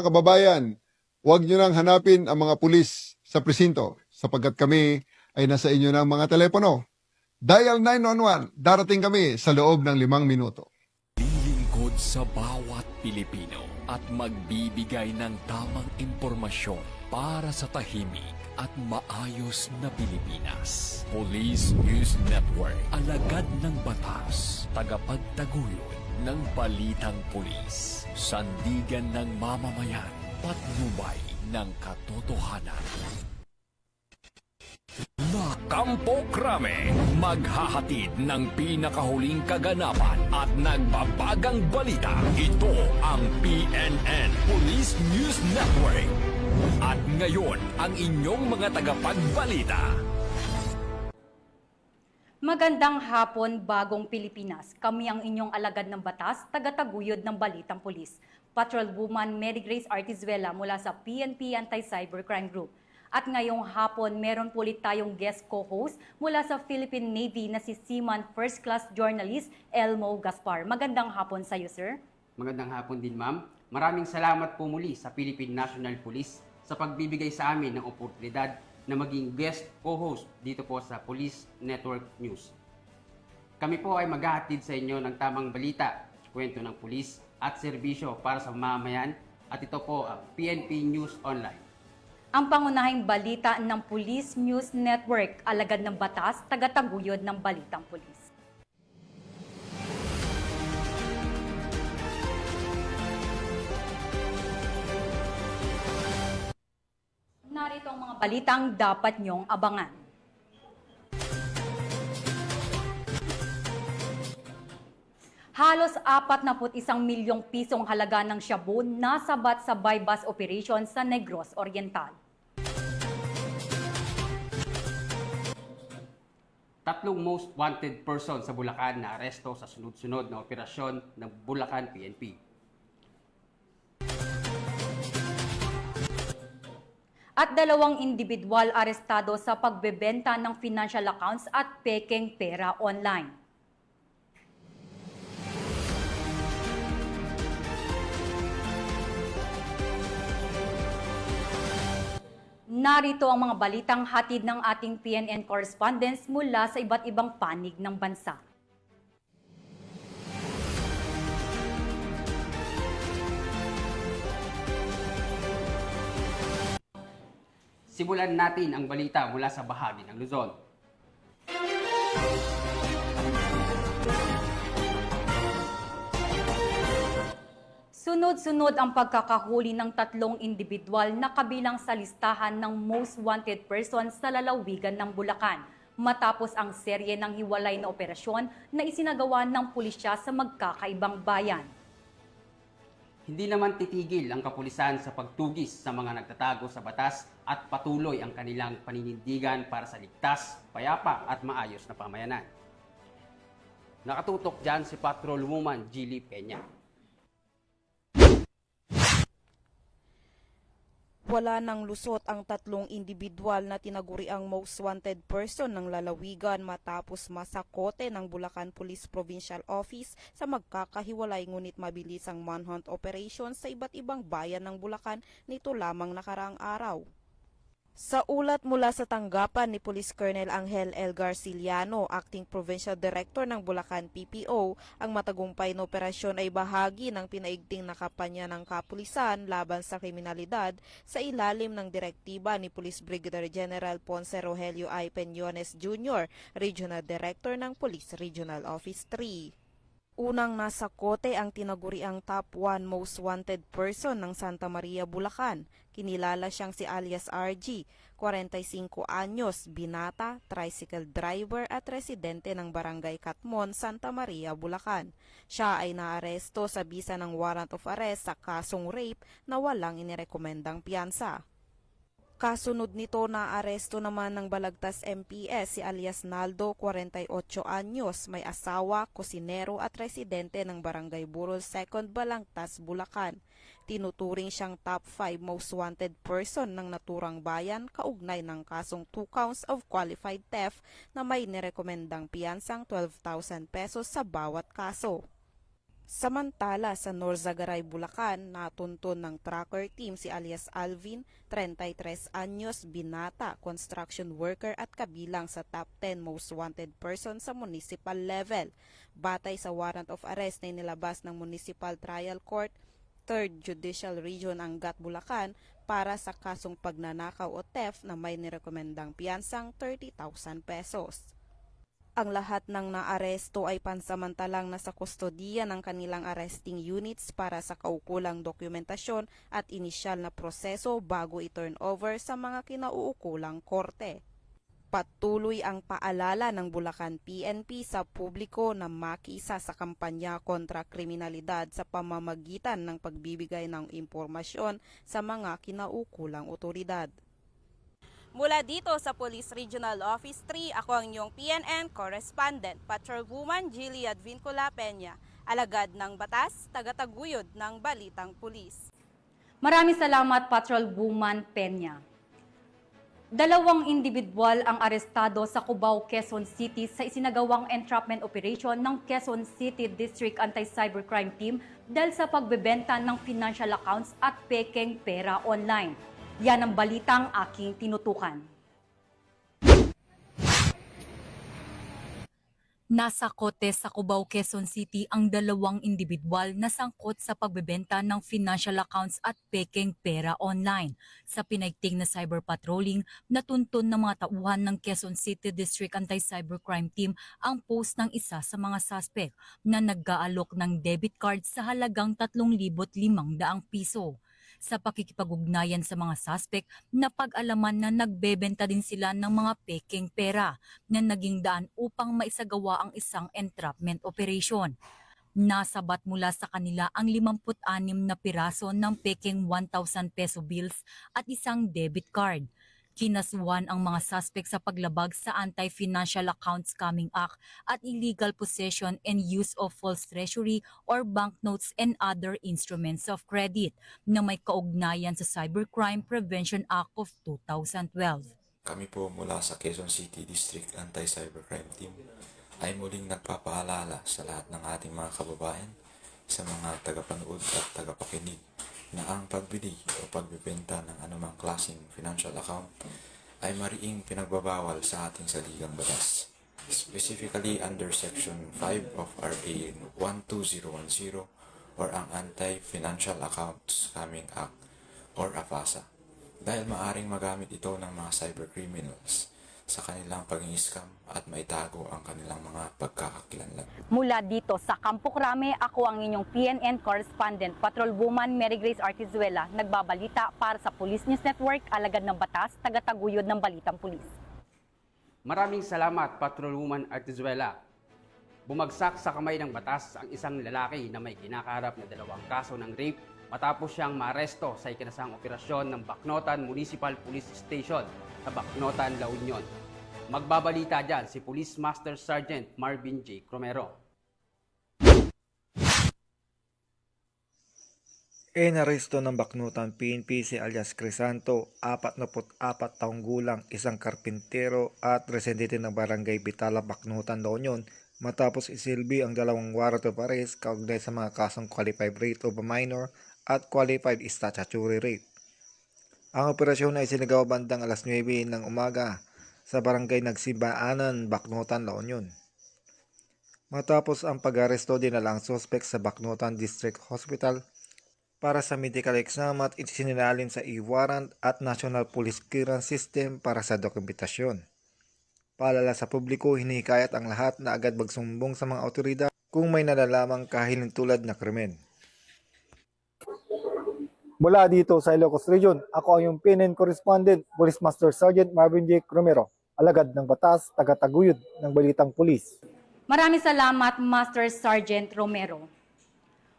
kababayan, huwag nyo nang hanapin ang mga pulis sa presinto sapagkat kami ay nasa inyo ng mga telepono. Dial 911, darating kami sa loob ng 5 minuto. Lilingkod sa bawat Pilipino at magbibigay ng tamang impormasyon para sa tahimik at maayos na Pilipinas. Police News Network, alagad ng batas, tagapagtaguyod ng balitang pulis, sandigan ng mamamayan, patnubay ng katotohanan. La Campo Crame, maghahatid ng pinakahuling kaganapan at nagbabagang balita. Ito ang PNN Police News Network. At ngayon, ang inyong mga tagapagbalita. Magandang hapon, Bagong Pilipinas. Kami ang inyong alagad ng batas, tagataguyod ng Balitang Pulis. Patrolwoman Mary Grace Artizuela mula sa PNP Anti-Cybercrime Group. At ngayong hapon, meron po ulit tayong guest co-host mula sa Philippine Navy na si Seaman First Class Journalist Elmo Gaspar. Magandang hapon sa iyo, sir. Magandang hapon din, ma'am. Maraming salamat po muli sa Philippine National Police sa pagbibigay sa amin ng oportunidad na maging guest co-host dito po sa Police Network News. Kami po ay maghahatid sa inyo ng tamang balita, kwento ng pulis at serbisyo para sa mamamayan at ito po ang PNP News Online. Ang pangunahing balita ng Police News Network, alagad ng batas, tagataguyod ng Balitang Pulis. Narito ang mga balitang dapat niyong abangan. Halos 41 milyong pisong halaga ng shabu nasabat sa buy-bust operation sa Negros Oriental. Tatlong most wanted person sa Bulacan na aresto sa sunod-sunod na operasyon ng Bulacan PNP. At 2 individual arestado sa pagbebenta ng financial accounts at pekeng pera online. Narito ang mga balitang hatid ng ating PNN correspondents mula sa iba't ibang panig ng bansa. Simulan natin ang balita mula sa bahagi ng Luzon. Sunod-sunod ang pagkakahuli ng 3 individual na kabilang sa listahan ng most wanted persons sa lalawigan ng Bulacan matapos ang serye ng hiwalay na operasyon na isinagawa ng pulisya sa magkakaibang bayan. Hindi naman titigil ang kapulisan sa pagtugis sa mga nagtatago sa batas at patuloy ang kanilang paninindigan para sa ligtas, payapa at maayos na pamayanan. Nakatutok dyan si Patrolwoman Gilly Peña. Wala nang lusot ang 3 individual na tinaguriang most wanted person ng lalawigan matapos masakote ng Bulacan Police Provincial Office sa magkakahiwalay ngunit mabilisang manhunt operation sa iba't ibang bayan ng Bulacan nito lamang nakaraang araw. Sa ulat mula sa tanggapan ni Police Colonel Angel L. Garciliano, Acting Provincial Director ng Bulacan PPO, ang matagumpay na operasyon ay bahagi ng pinaigting na kampanya ng kapulisan laban sa kriminalidad sa ilalim ng direktiba ni Police Brigadier General Ponce Rogelio I. Peñones Jr., Regional Director ng Police Regional Office 3. Unang nasakote ang tinaguriang top 1 most wanted person ng Santa Maria, Bulacan. Kinilala siyang si alias RG, 45 anyos, binata, tricycle driver at residente ng Barangay Katmon, Santa Maria, Bulacan. Siya ay naaresto sa bisa ng warrant of arrest sa kasong rape na walang inirekomendang piyansa. Kasunod nito na aresto naman ng Balagtas MPS si alias Naldo, 48 anyos, may asawa, kusinero at residente ng Barangay Burol 2nd Balagtas, Bulacan. Tinuturing siyang top 5 most wanted person ng naturang bayan kaugnay ng kasong 2 counts of qualified theft na may nirekomendang piyansang 12,000 pesos sa bawat kaso. Samantala sa Norzagaray, Bulacan, natuntun ng tracker team si alias Alvin, 33 anyos, binata, construction worker at kabilang sa top 10 most wanted person sa municipal level. Batay sa warrant of arrest na inilabas ng Municipal Trial Court, 3rd Judicial Region Angat, Bulacan para sa kasong pagnanakaw o theft na may nirekomendang piyansang 30,000 pesos. Ang lahat ng naaresto ay pansamantalang nasa kustodiya ng kanilang arresting units para sa kaukulang dokumentasyon at inisyal na proseso bago i-turn over sa mga kinauukulang korte. Patuloy ang paalala ng Bulacan PNP sa publiko na makisa sa kampanya kontra kriminalidad sa pamamagitan ng pagbibigay ng impormasyon sa mga kinaukulang otoridad. Mula dito sa Police Regional Office 3, ako ang inyong PNN Correspondent, Patrolwoman Jilly Advincula Peña, alagad ng batas, tagataguyod ng Balitang Pulis. Maraming salamat, Patrolwoman Peña. 2 individual ang arestado sa Cubao, Quezon City sa isinagawang entrapment operation ng Quezon City District Anti-Cybercrime Team dahil sa pagbebenta ng financial accounts at pekeng pera online. Yan ang balitang aking tinutukan. Nasa kote sa Cubao, Quezon City ang 2 individual na sangkot sa pagbebenta ng financial accounts at pekeng pera online. Sa pinaigting na cyber patrolling, natuntun ng mga tauhan ng Quezon City District Anti-Cybercrime Team ang post ng isa sa mga suspect na nag-aalok ng debit card sa halagang 3,500 piso. Sa pakikipag-ugnayan sa mga suspect, napag-alaman na nagbebenta din sila ng mga pekeng pera na naging daan upang maisagawa ang isang entrapment operation. Nasabat mula sa kanila ang 56 na piraso ng pekeng 1,000 peso bills at isang debit card. Kinasuhan ang mga suspect sa paglabag sa Anti-Financial Accounts Scamming Act at illegal possession and use of false treasury or banknotes and other instruments of credit na may kaugnayan sa Cybercrime Prevention Act of 2012. Kami po mula sa Quezon City District Anti-Cybercrime Team ay muling nagpapaalala sa lahat ng ating mga kababayan, sa mga tagapanood at tagapakinig na ang pagbili o pagbibenta ng anumang klaseng financial account ay mariing pinagbabawal sa ating saligang batas. Specifically under Section 5 of RA 12010 or ang Anti-Financial Accounts Scamming Act or AFASA, dahil maaring magamit ito ng mga cybercriminals sa kanilang pag-i-scam at maitago ang kanilang mga pagkakakilanlan. Mula dito sa Campo Crame, ako ang inyong PNN Correspondent, Patrolwoman Mary Grace Artizuela, nagbabalita para sa Police News Network, alagad ng batas, tagataguyod ng Balitang Pulis. Maraming salamat, Patrolwoman Artizuela. Bumagsak sa kamay ng batas ang isang lalaki na may kinakaharap na 2 kaso ng rape matapos siyang maaresto sa ikinasang operasyon ng Bacnotan Municipal Police Station sa Bacnotan, La Union. Magbabalita dyan si Police Master Sergeant Marvin J. Cromero. Inaresto ng Bacnotan PNP si alias Crisanto, 44 taong gulang, isang karpintero at residente ng Barangay Bitala, Bacnotan, La Union, matapos isilbi ang 2 warrant of arrest kaugnay sa mga kasong qualified rape of a minor at qualified statutory rape. Ang operasyon ay sinagawa bandang alas 9 ng umaga sa Barangay Nagsibaanan, Bacnotan, La Union. Matapos ang pag-aresto, dinala ang suspect sa Bacnotan District Hospital para sa medical exam at isinilin sa e-warrant at National Police Clearance System para sa dokumentasyon. Paalala sa publiko, hinihikayat ang lahat na agad magsumbong sa mga otoridad kung may nalalamang kahilintulad na krimen. Mula dito sa Ilocos Region, ako ang iyong PNN Correspondent, Police Master Sergeant Marvin J. Cromero, alagad ng batas, tagataguyod ng Balitang Pulis. Maraming salamat, Master Sergeant Romero.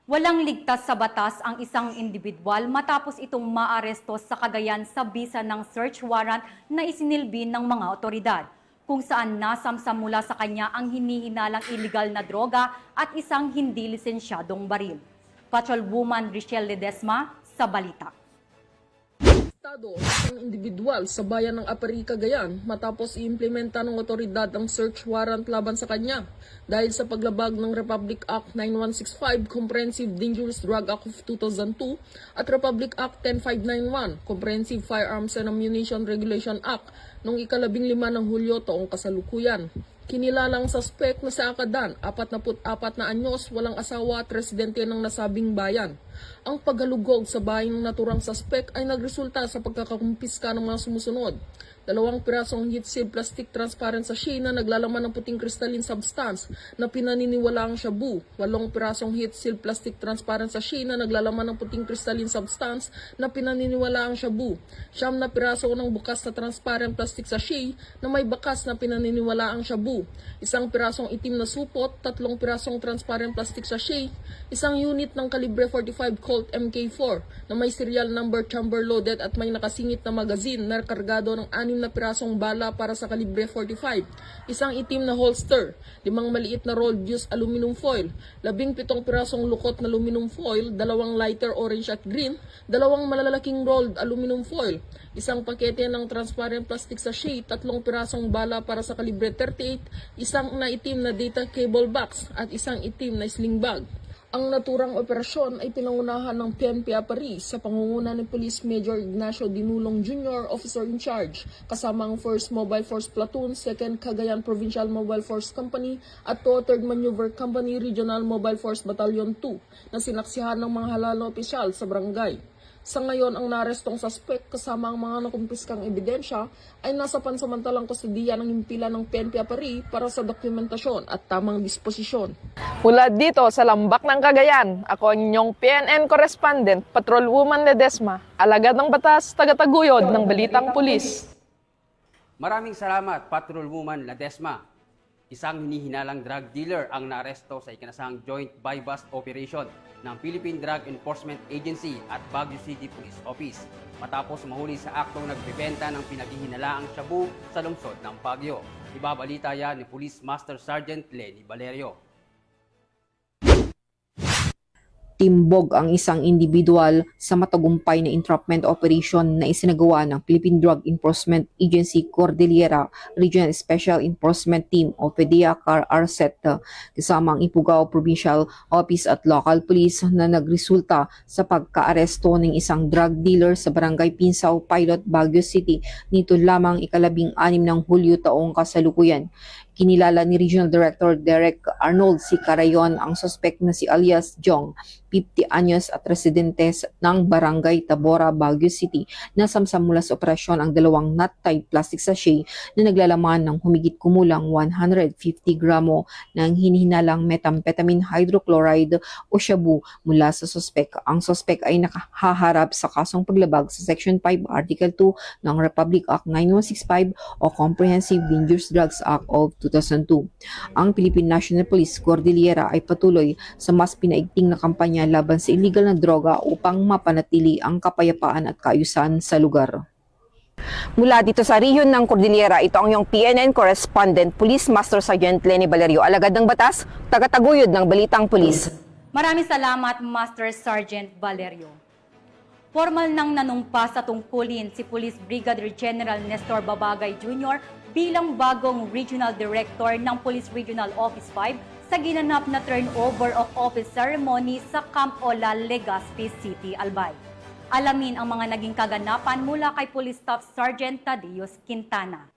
Walang ligtas sa batas ang isang individual matapos itong maaresto sa Cagayan sa bisa ng search warrant na isinilbi ng mga otoridad, kung saan nasamsam mula sa kanya ang hinihinalang illegal na droga at isang hindi lisensyadong baril. Patrolwoman Richelle Ledesma sa balita. arestado ang isang individual sa bayan ng Apari, Cagayan matapos i-implementa ng otoridad ang search warrant laban sa kanya dahil sa paglabag ng Republic Act 9165 Comprehensive Dangerous Drug Act of 2002 at Republic Act 10591 Comprehensive Firearms and Ammunition Regulation Act noong ika-15 ng Hulyo taong kasalukuyan. Kinilalang suspect na si Akadan, 44 na anyos, walang asawa at residente ng nasabing bayan. Ang paghalugog sa bahay ng naturang suspect ay nagresulta sa pagkakakumpiska ng mga sumusunod. 2 pirasong heat-sealed plastic transparent sachet na naglalaman ng puting crystalline substance na pinaniniwalaang shabu. 8 pirasong heat-sealed plastic transparent sachet na naglalaman ng puting crystalline substance na pinaniniwalaang shabu. 9 na piraso ng bukas na transparent plastic sachet na may bakas na pinaniniwalaang shabu. 1 pirasong itim na supot, 3 pirasong transparent plastic sachet, 1 unit ng kalibre 45 Colt MK4 na may serial number chamber loaded at may nakasingit na magazine na kargado ng 6 na pirasong bala para sa kalibre 45, 1 itim na holster, 5 maliit na rolled used aluminum foil, 17 pirasong lukot na aluminum foil, 2 lighter orange at green, 2 malalaking rolled aluminum foil, 1 pakete ng transparent plastic sachet, 3 pirasong bala para sa kalibre 38, 1 na itim na data cable box at 1 itim na sling bag. Ang naturang operasyon ay pinangunahan ng PNP Apari sa pangunguna ni Police Major Ignacio Dinulong Jr., Officer in Charge, kasama ang 1st Mobile Force Platoon, 2nd Cagayan Provincial Mobile Force Company at 3rd Maneuver Company Regional Mobile Force Battalion 2 na sinaksihan ng mga halal na opisyal sa barangay. Sa ngayon, ang narestong suspect kasama ang mga nakumpiskang ebidensya ay nasa pansamantalang kustodiya ng himpilan ng PNP Apari para sa dokumentasyon at tamang disposisyon. Mula dito sa Lambak ng Cagayan, ako ang inyong PNN correspondent, Patrolwoman Ledesma, alagad ng batas, tagataguyod ng Balitang Pulis. Maraming salamat, Patrolwoman Ledesma. Isang hinihinalang drug dealer ang naaresto sa ikinasang joint buy-bust operation ng Philippine Drug Enforcement Agency at Baguio City Police Office matapos mahuli sa aktong nagbebenta ng pinaghihinalaang shabu sa lungsod ng Baguio. Ibabalita yan ni Police Master Sergeant Lenny Valerio. Timbog ang isang individual sa matagumpay na entrapment operation na isinagawa ng Philippine Drug Enforcement Agency Cordillera Regional Special Enforcement Team o PDEACAR RSET kasama ang Ifugao Provincial Office at local police na nagresulta sa pagkaaresto ng isang drug dealer sa Barangay Pinsaw, Pilot, Baguio City nito lamang ika-16 ng Hulyo taong kasalukuyan. Kinilala ni Regional Director Derek Arnold C. Carayon ang suspect na si alias Jong, 50 anyos at residente ng Barangay Tabora, Baguio City na samsam mula sa operasyon ang 2 nut-tied plastic sachet na naglalaman ng humigit kumulang 150 gramo ng hinihinalang methamphetamine hydrochloride o shabu mula sa suspect. Ang suspect ay nakaharap sa kasong paglabag sa Section 5 Article 2 ng Republic Act 9165 o Comprehensive Dangerous Drugs Act of 2002. Ang Philippine National Police Cordillera ay patuloy sa mas pinaigting na kampanya laban sa illegal na droga upang mapanatili ang kapayapaan at kaayusan sa lugar. Mula dito sa rehiyon ng Cordillera, ito ang iyong PNN correspondent, Police Master Sergeant Lenny Valerio, alagad ng batas, tagataguyod ng Balitang Pulis. Maraming salamat, Master Sergeant Valerio. Formal nang nanumpa sa tungkulin si Police Brigadier General Nestor Babagay Jr. bilang bagong Regional Director ng Police Regional Office 5 sa ginanap na turnover of office ceremony sa Camp Olal, Legazpi City, Albay. Alamin ang mga naging kaganapan mula kay Police Staff Sergeant Tadeus Quintana.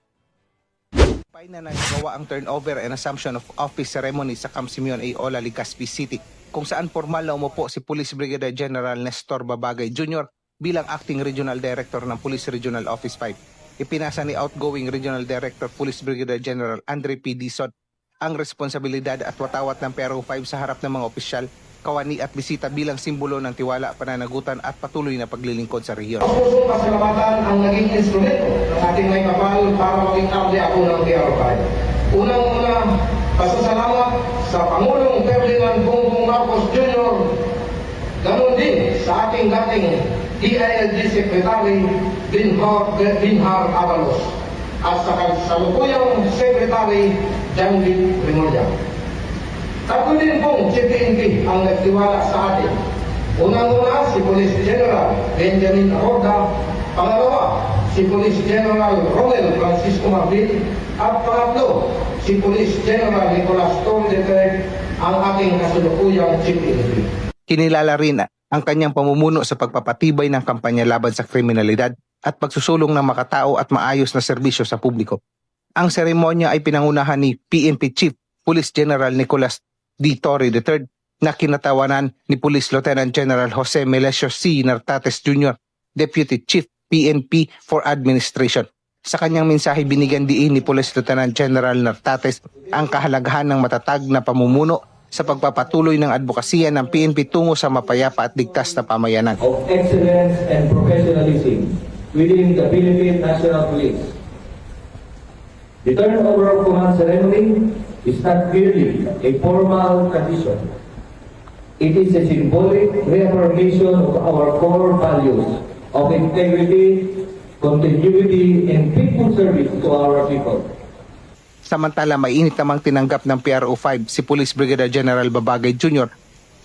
Na nagawa ang turnover and assumption of office ceremony sa Camp Simeon A. Olal, Legazpi City, kung saan formal na umupo si Police Brigadier General Nestor Babagay Jr. bilang Acting Regional Director ng Police Regional Office 5. Ipinasa ni outgoing Regional Director Police Brigadier General Andre P. Dizon ang responsibilidad at watawat ng PRO 5 sa harap ng mga opisyal, kawani at bisita bilang simbolo ng tiwala, pananagutan at patuloy na paglilingkod sa rehiyon. Pusong pasalamatan ang naging instrumento ng ating may kapal para maging able ako ng PRO 5. Unang-una, pasasalamat sa Pangulong Ferdinand Bongbong Marcos Jr. Ganon din sa ating dating DILG Secretary Binhar Avalos at sa kasalukuyang Secretary Janvit Remulla. Tatlo din pong CPNP ang nagtiwala sa atin. Unang-una si Police General Benjamin Acorda, Pangalawa, si Police General Romel Francisco Martin. At pangatlo, si Police General Nicolas Torre III, ang ating kasalukuyang Chief PNP. Kinilala rin ang kanyang pamumuno sa pagpapatibay ng kampanya laban sa kriminalidad at pagsusulong ng makatao at maayos na serbisyo sa publiko. Ang seremonya ay pinangunahan ni PNP Chief Police General Nicolas D. Torre III na kinatawanan ni Police Lieutenant General Jose Melesio C. Nartates Jr., Deputy Chief PNP for Administration. Sa kanyang mensahe, binigyan diin ni Police Lieutenant General Nartates ang kahalagahan ng matatag na pamumuno sa pagpapatuloy ng advokasya ng PNP tungo sa mapayapa at ligtas na pamayanan. Of excellence and professionalism within the Philippine National Police. The turnover of command ceremony is not merely a formal tradition. It is a symbolic reaffirmation of our core values of integrity, continuity, and faithful service to our people. Samantala, mainit namang tinanggap ng PRO5 si Police Brigadier General Babagay Jr.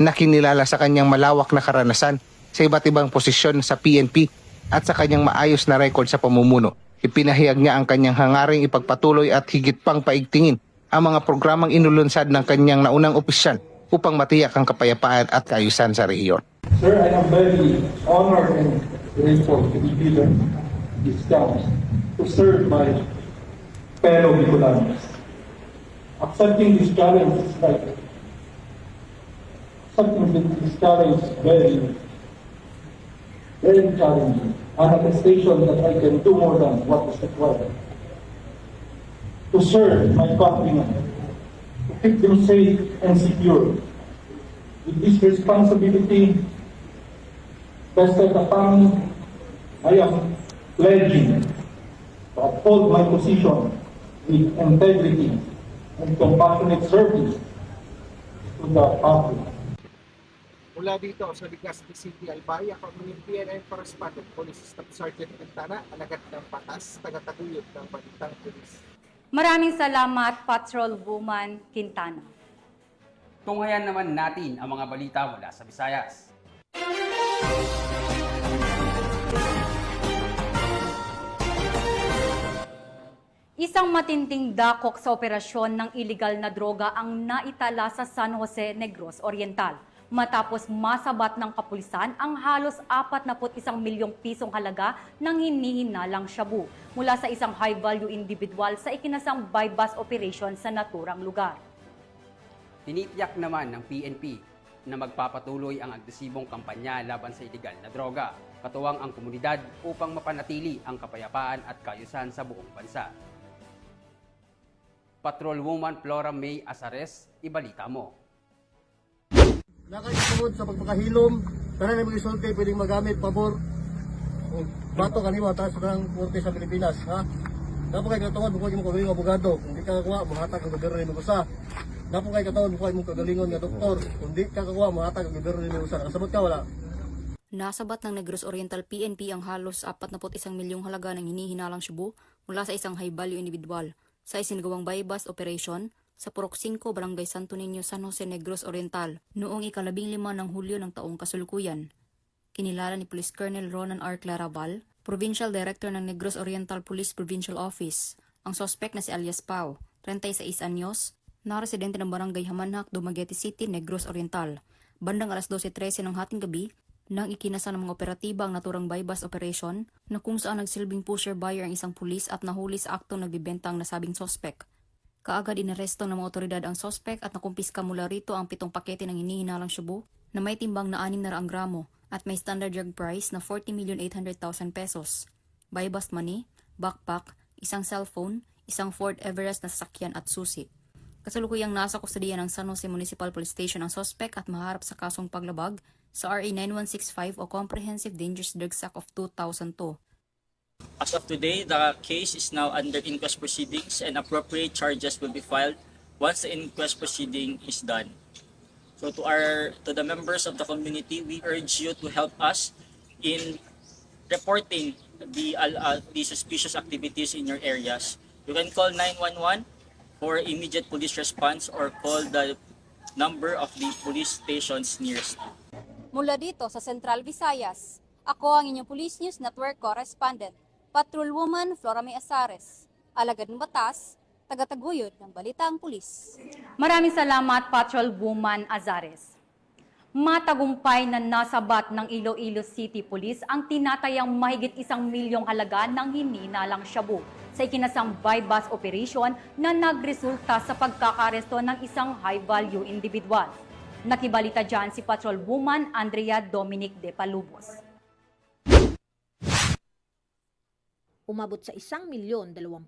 na kinilala sa kanyang malawak na karanasan sa iba't ibang posisyon sa PNP at sa kanyang maayos na record sa pamumuno. Ipinahayag niya ang kanyang hangaring ipagpatuloy at higit pang paigtingin ang mga programang inulunsad ng kanyang naunang opisyal upang matiyak ang kapayapaan at kaayusan sa rehiyon. Sir, I am very honored and grateful to be given this chance to serve my fellow Bicolanos. Accepting this challenge is like very challenging. An attestation that I can do more than what is required. To serve my countrymen, to keep them safe and secure. With this responsibility vested upon me, I am pledging to uphold my position with integrity and compassionate service to the public. Mula dito sa Legazpi City, Albay, ako ang PNN Correspondent, Police Staff Sergeant Quintana, alagad ng batas, tagataguyod ng Balitang Pulis. Maraming salamat, Patrolwoman Quintana. Tunghayan naman natin ang mga balita mula sa Visayas. Isang matinding dakok sa operasyon ng iligal na droga ang naitala sa San Jose Negros Oriental matapos masabat ng kapulisan ang halos 41 milyong pisong halaga ng hinihinalang shabu mula sa isang high-value individual sa ikinasang buy-bust operation sa naturang lugar. Tinitiyak naman ng PNP na magpapatuloy ang agresibong kampanya laban sa iligal na droga, katuwang ang komunidad upang mapanatili ang kapayapaan at kaayusan sa buong bansa. Patrolwoman Flora May Azares, ibalita mo. Nakaisunod sa pagpakahilom, tanan na mga isulti pwedeng magamit pabor o bato kanima taas ng korte sa Pilipinas. Ha? Dapat kayo katawan, bukuha mo kagaling abogado. Kung di ka kakuha, mahatag ang gobyerno ni Musa. Dapat kayo katawan, bukuha mo kagalingon nga doktor. Kung di ka kakuha, mahatag ang gobyerno ni Musa. Nakasabot ka, wala? Nasabat ng Negros Oriental PNP ang halos 41 milyong halaga ng hinihinalang shabu mula sa isang high-value individual sa isinagawang buy-bust operation sa Purok 5, Barangay Santo Niño, San Jose Negros Oriental noong 15 ng Hulyo ng taong kasalukuyan. Kinilala ni Police Colonel Ronan R. Claraval, Provincial Director ng Negros Oriental Police Provincial Office, ang sospek na si alias Pau, 36 anyos, na residente ng Barangay Hamanhak, Dumaguete City, Negros Oriental. Bandang alas 12:13 ng hating gabi, nang ikinasa ng mga operatiba ang naturang buy-bust operation na kung saan nagsilbing pusher-buyer ang isang pulis at nahuli sa aktong nagbibenta ang nasabing sospek. Kaagad inaresto ng mga otoridad ang sospek at nakumpiska mula rito ang 7 pakete ng hinihinalang shabu na may timbang na 600 gramo at may standard drug price na 40,800,000 pesos. Buy-bust money, backpack, isang cellphone, isang Ford Everest na sasakyan at susi. Kasalukuyang nasa kustodiya ng San Jose Municipal Police Station ang sospek at maharap sa kasong paglabag sa RA 9165 o Comprehensive Dangerous Drugs Act of 2002. As of today, the case is now under inquest proceedings and appropriate charges will be filed once the inquest proceeding is done. So to the members of the community, we urge you to help us in reporting the suspicious activities in your areas. You can call 911 for immediate police response or call the number of the police stations nearest. Mula dito sa Central Visayas, Ako ang inyong Police News Network correspondent, Patrolwoman Flora May Azares, alagad ng batas, tagataguyod ng balitang pulis. Maraming salamat, Patrolwoman Azares. Matagumpay na nasabat ng Iloilo City Police ang tinatayang mahigit 1 milyong halaga ng hininalang shabu sa ikinasang buy-bust operation na nagresulta sa pagkakaresto ng isang high-value individual. Nakibalita dyan si Patrolwoman Andrea Dominic de Palubos. Umabot sa 1,200,000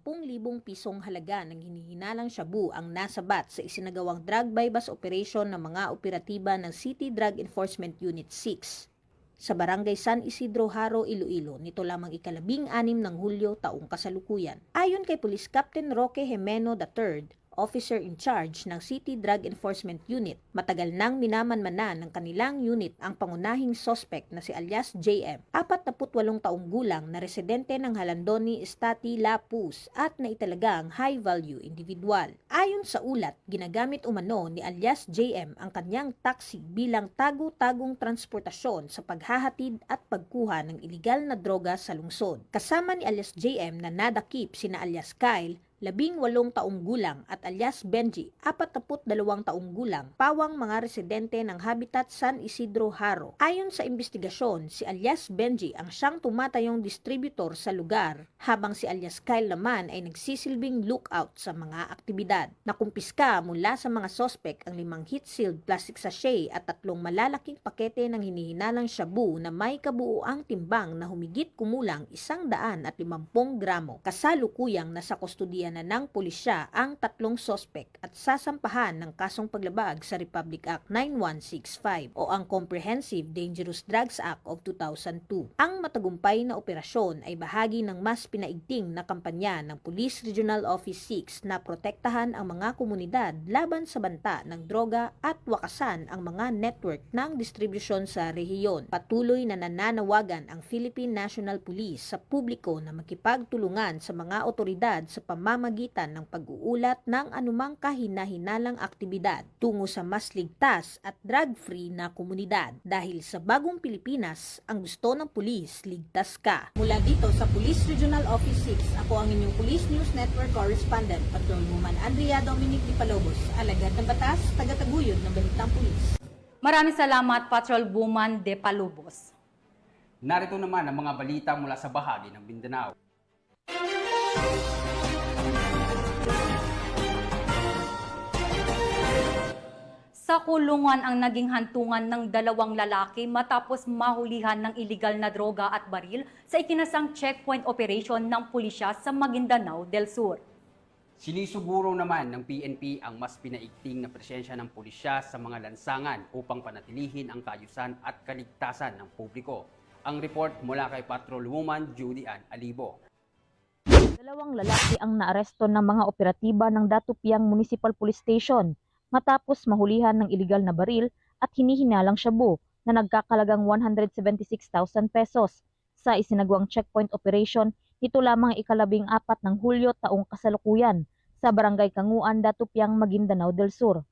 pisong halaga ng hinihinalang shabu ang nasabat sa isinagawang drug buy-bust operation ng mga operatiba ng City Drug Enforcement Unit 6 sa Barangay San Isidro, Haro, Iloilo nito lamang ika-16 ng Hulyo taong kasalukuyan. Ayon kay Police Captain Roque Jimeno III, Officer in Charge ng City Drug Enforcement Unit, matagal nang minamanmanan ng kanilang unit ang pangunahing suspect na si alias JM, 48 taong gulang na residente ng Halandoni, Estati, Lapus at naitalagang high-value individual. Ayon sa ulat, ginagamit umano ni alias JM ang kanyang taxi bilang tago-tagong transportasyon sa paghahatid at pagkuha ng iligal na droga sa lungsod. Kasama ni alias JM na nadakip sina alias Kyle, 18 taong gulang at alias Benji, 42 taong gulang, pawang mga residente ng Habitat San Isidro, Haro. Ayon sa investigasyon, si alias Benji ang siyang tumatayong distributor sa lugar, habang si alias Kyle naman ay nagsisilbing lookout sa mga aktibidad. Nakumpiska mula sa mga sospek ang 5 heat-sealed plastic sachet at 3 malalaking pakete ng hinihinalang shabu na may kabuuang timbang na humigit kumulang 150 gramo. Kasalukuyang nasa kustodiya na ng pulisya ang 3 sospek at sasampahan ng kasong paglabag sa Republic Act 9165 o ang Comprehensive Dangerous Drugs Act of 2002. Ang matagumpay na operasyon ay bahagi ng mas pinaigting na kampanya ng Police Regional Office 6 na protektahan ang mga komunidad laban sa banta ng droga at wakasan ang mga network ng distribusyon sa rehiyon. Patuloy na nananawagan ang Philippine National Police sa publiko na makipagtulungan sa mga otoridad sa pamamagitan ng pag-uulat ng anumang kahina-hinalang aktibidad tungo sa mas ligtas at drug-free na komunidad. Dahil sa bagong Pilipinas, ang gusto ng pulis, ligtas ka. Mula dito sa Police Regional Office 6, ako ang inyong Police News Network correspondent, Patrolwoman Andrea Dominic de Palobos, alagad ng batas, tagataguyod ng balitang pulis. Maraming salamat, Patrolwoman de Palubos. Narito naman ang mga balita mula sa bahagi ng Mindanao. Sa kulungan ang naging hantungan ng 2 lalaki matapos mahulihan ng iligal na droga at baril sa ikinasang checkpoint operation ng pulisya sa Maguindanao del Sur. Sinisuguro naman ng PNP ang mas pinaigting na presensya ng pulisya sa mga lansangan upang panatilihin ang kaayusan at kaligtasan ng publiko. Ang report mula kay Patrolwoman Judy Ann Alibo. 2 lalaki ang naaresto ng mga operatiba ng Datupiang Municipal Police Station matapos mahulihan ng iligal na baril at hinihinalang shabu na nagkakalagang 176,000 pesos sa isinagawang checkpoint operation nito lamang ika-14 ng Hulyo taong kasalukuyan sa Barangay Kanguan, Datupiang, Maguindanao del Sur.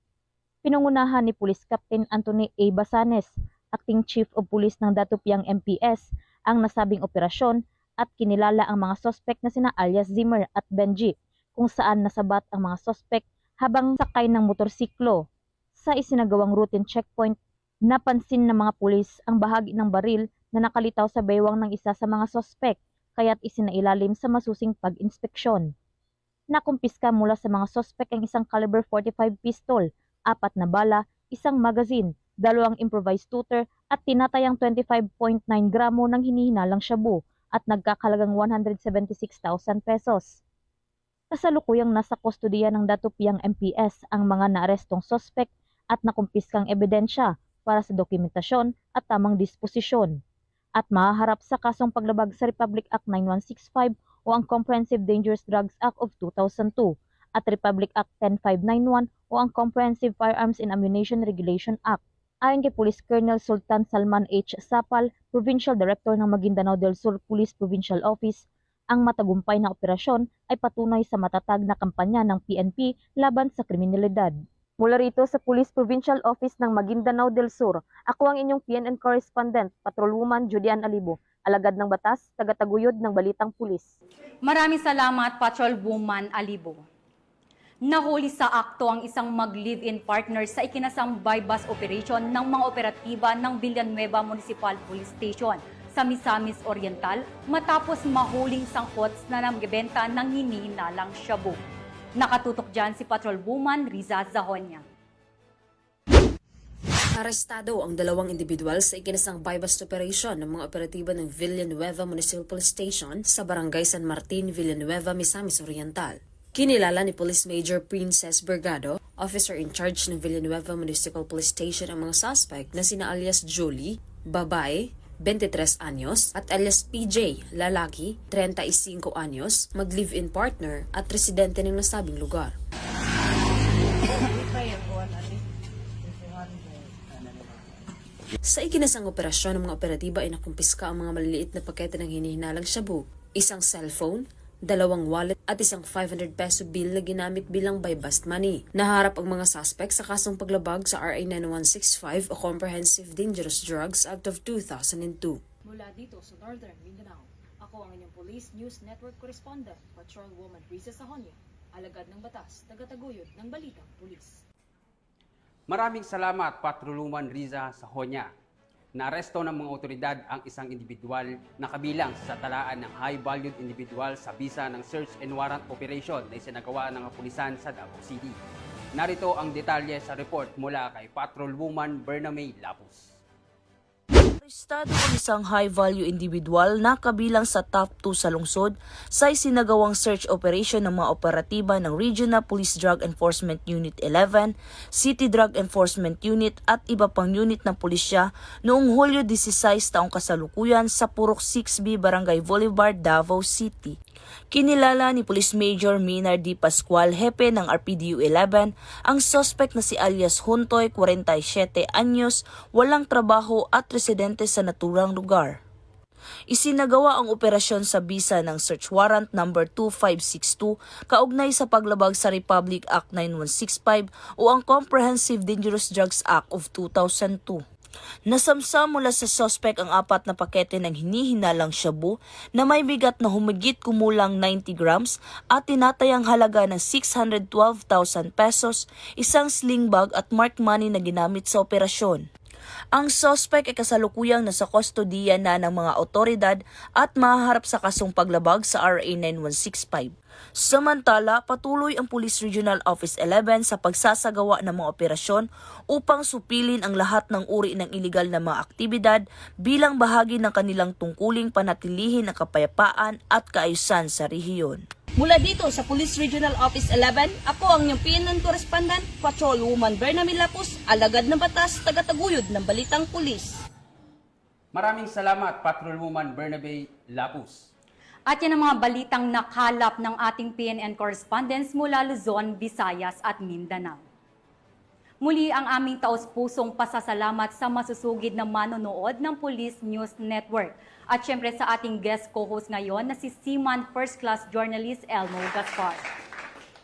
Pinangunahan ni Police Captain Anthony A. Basanes, Acting Chief of Police ng Datupiang MPS, ang nasabing operasyon at kinilala ang mga sospek na sina alias Zimmer at Benji, kung saan nasabat ang mga sospek habang sakay ng motorsiklo. Sa isinagawang routine checkpoint, napansin ng mga pulis ang bahagi ng baril na nakalitaw sa baywang ng isa sa mga sospek, kaya't isinailalim sa masusing pag-inspeksyon. Nakumpiska mula sa mga sospek ang isang caliber 45 pistol, 4 na bala, isang magazine, 2 improvised shooter at tinatayang 25.9 gramo ng hinihinalang shabu at nagkakalagang 176,000 pesos. Kasalukuyang nasa kustodiya ng Datupiang MPS ang mga naarestong sospek at nakumpiskang ebidensya para sa dokumentasyon at tamang disposisyon at mahaharap sa kasong paglabag sa Republic Act 9165 o ang Comprehensive Dangerous Drugs Act of 2002 at Republic Act 10591 o ang Comprehensive Firearms and Ammunition Regulation Act. Ayon kay Police Colonel Sultan Salman H. Sapal, Provincial Director ng Maguindanao del Sur Police Provincial Office, ang matagumpay na operasyon ay patunay sa matatag na kampanya ng PNP laban sa kriminalidad. Mula rito sa Police Provincial Office ng Maguindanao del Sur, ako ang inyong PNN correspondent, Patrolwoman Julian Alibo, alagad ng batas, tagataguyod ng Balitang Pulis. Maraming salamat, Patrolwoman Alibo. Nahuli sa akto ang isang mag-live-in partner sa ikinasang bypass operation ng mga operatiba ng Villanueva Municipal Police Station sa Misamis Oriental matapos mahuling sangkot na nagbebenta ng hinihinalang shabu. Nakatutok dyan si Patrolwoman Riza Zahonya. Arestado ang dalawang individual sa ikinasang bypass operation ng mga operatiba ng Villanueva Municipal Police Station sa Barangay San Martin, Villanueva, Misamis Oriental. Kinilala ni Police Major Princess Bergado, officer in charge ng Villanueva Municipal Police Station, ang mga suspect na sina alias Julie, babae, 23 anyos, at alias PJ, lalaki, 35 anyos, mag-live-in partner at residente ng nasabing lugar. Sa ikinasang operasyon ng mga operatiba ay nakumpiska ang mga maliliit na pakete ng hinihinalang shabu, isang cellphone, 2 wallet at isang 500 peso bill na ginamit bilang buy-bust money. Naharap ang mga suspect sa kasong paglabag sa RA 9165 o Comprehensive Dangerous Drugs Act of 2002. Mula dito sa Northern Mindanao, ako ang inyong Police News Network correspondent, Patrolwoman Riza Zahonya, alagad ng batas, tagataguyod ng Balitang Pulis. Maraming salamat, Patrolwoman Riza Zahonya. Naaresto ng mga otoridad ang isang individual na kabilang sa talaan ng high-valued individual sa bisa ng search and warrant operation na isinagawa ng kapulisan sa Davao City. Narito ang detalye sa report mula kay Patrolwoman Bernamay Lapus. Arestado ang isang high-value individual na kabilang sa top 2 sa lungsod sa isinagawang search operation ng mga operatiba ng Regional Police Drug Enforcement Unit 11, City Drug Enforcement Unit at iba pang unit ng pulisya noong Hulyo 16 taong kasalukuyan sa Purok 6B, Barangay Boulevard, Davao City. Kinilala ni Police Major Minar D. Pascual, hepe ng RPDU 11, ang suspect na si alias Huntoy, 47 anyos, walang trabaho at residente sa naturang lugar. Isinagawa ang operasyon sa bisa ng Search Warrant number 2562 kaugnay sa paglabag sa Republic Act 9165 o ang Comprehensive Dangerous Drugs Act of 2002. Nasamsam mula sa suspect ang 4 na pakete ng hinihinalang shabu na may bigat na humigit kumulang 90 grams at tinatayang halaga ng 612,000 pesos, isang sling bag at marked money na ginamit sa operasyon. Ang suspect ay kasalukuyang nasa kustodiya na ng mga otoridad at mahaharap sa kasong paglabag sa RA 9165. Samantala, patuloy ang Police Regional Office 11 sa pagsasagawa ng mga operasyon upang supilin ang lahat ng uri ng iligal na mga aktibidad bilang bahagi ng kanilang tungkuling panatilihin ang kapayapaan at kaayusan sa rehiyon. Mula dito sa Police Regional Office 11, ako ang inyong PNN correspondent, Patrolwoman Bernamay Lapus, alagad ng batas, tagataguyod ng Balitang Pulis. Maraming salamat, Patrolwoman Bernabé Lapus. At yan ang mga balitang nakalap ng ating PNN correspondents mula Luzon, Visayas at Mindanao. Muli ang aming taos-pusong pasasalamat sa masusugid na manonood ng Police News Network. At syempre sa ating guest co-host ngayon na si Seaman First Class Journalist Elmo Gaspar.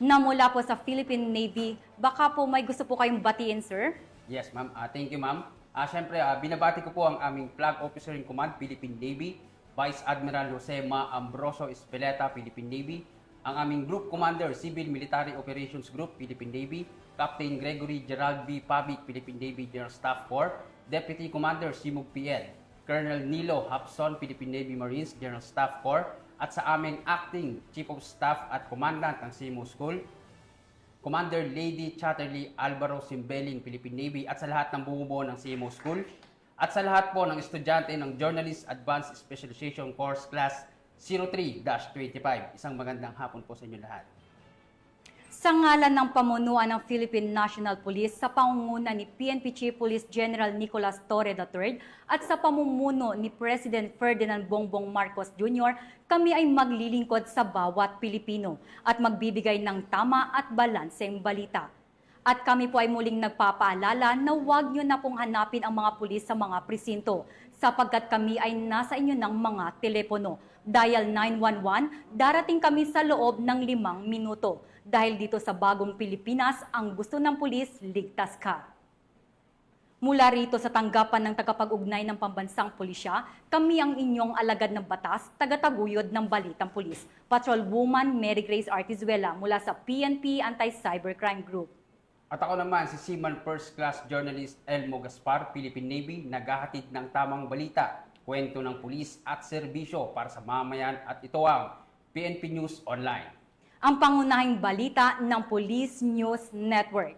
Na mula po sa Philippine Navy, baka po may gusto po kayong batiin, sir? Yes, ma'am. Thank you, ma'am. Syempre, binabati ko po ang aming Flag Officer in Command, Philippine Navy, Vice Admiral Jose Ma Ambroso Espeleta, Philippine Navy, ang aming Group Commander, Civil Military Operations Group, Philippine Navy, Captain Gregory Gerald B. Pabic, Philippine Navy General Staff Corps, Deputy Commander Simug PL, Colonel Nilo Hapson, Philippine Navy Marines General Staff Corps, at sa aming Acting Chief of Staff at Commandant ng CMO School, Commander Lady Chatterley Alvaro Simbeling, Philippine Navy, at sa lahat ng bumubuo ng CMO School, at sa lahat po ng estudyante ng Journalist Advanced Specialization Course Class 03-25. Isang magandang hapon po sa inyo lahat. Sa ngalan ng pamunuan ng Philippine National Police sa pangunguna ni PNP Chief Police General Nicolas Torre III at sa pamumuno ni President Ferdinand Bongbong Marcos Jr., kami ay maglilingkod sa bawat Pilipino at magbibigay ng tama at balanseng balita. At kami po ay muling nagpapaalala na huwag nyo na pong hanapin ang mga pulis sa mga presinto sapagkat kami ay nasa inyo ng mga telepono. Dial 911, darating kami sa loob ng 5 minuto. Dahil dito sa bagong Pilipinas, ang gusto ng pulis, ligtas ka. Mula rito sa tanggapan ng tagapag-ugnay ng pambansang pulisya, kami ang inyong alagad ng batas, tagataguyod ng Balitang Pulis, Patrolwoman Mary Grace Artizuela mula sa PNP Anti-Cybercrime Group. At ako naman si Seaman First Class Journalist Elmo Gaspar, Philippine Navy, naghahatid ng tamang balita, kwento ng pulis at serbisyo para sa mamayan at ito ang PNP News Online. Ang pangunahing balita ng Police News Network.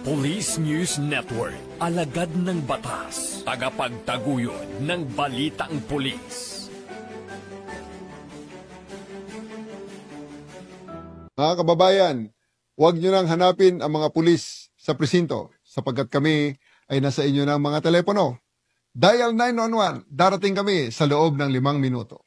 Police News Network, alagad ng batas, tagapagtaguyod ng balitang pulis. Mga kababayan, huwag nyo nang hanapin ang mga pulis sa presinto sapagkat kami ay nasa inyo ng mga telepono. Dial 911, darating kami sa loob ng 5 minuto.